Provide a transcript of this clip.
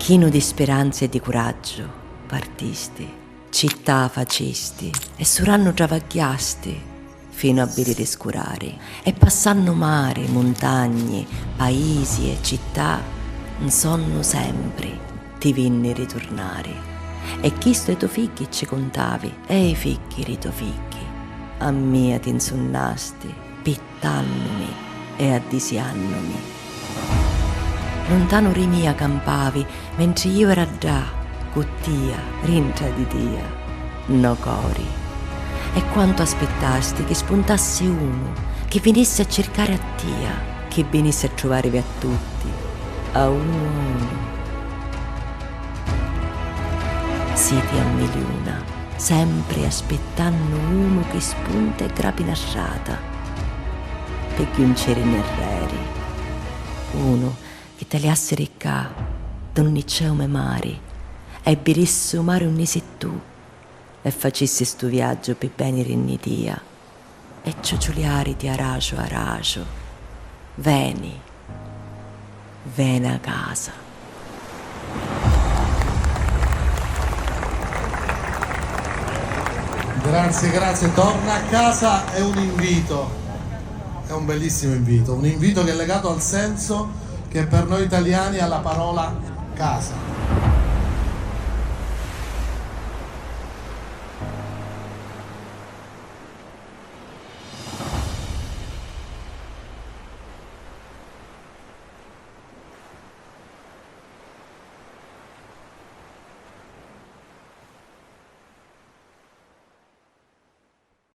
Chino di speranza e di coraggio partisti, città facisti e suranno travagliasti fino a birire scurari e passanno mari, montagne, paesi e città, un sonno sempre ti vinni ritornare. E chi sto i tuoi figli ci contavi, e i figli ri tuoi figli, a mia ti insonnasti, pittannomi e addisiannomi. Lontano rimia campavi, mentre io era già, cottia, rintra di dia, no cori. E quanto aspettasti che spuntasse uno, che venisse a cercare a tia, che venisse a trovarvi a tutti, a uno. Siete a miliona, sempre aspettando uno che spunta e grapina strada, per vincere in erreri. Uno che tagliasse ricca, donniceo me mari, e birisse o mare un sei tu, e facessi sto viaggio per bene rinnitia, e ciociuliari di aracio a aracio, veni a casa. Grazie, torna a casa è un invito, è un bellissimo invito, un invito che è legato al senso che per noi italiani ha la parola casa.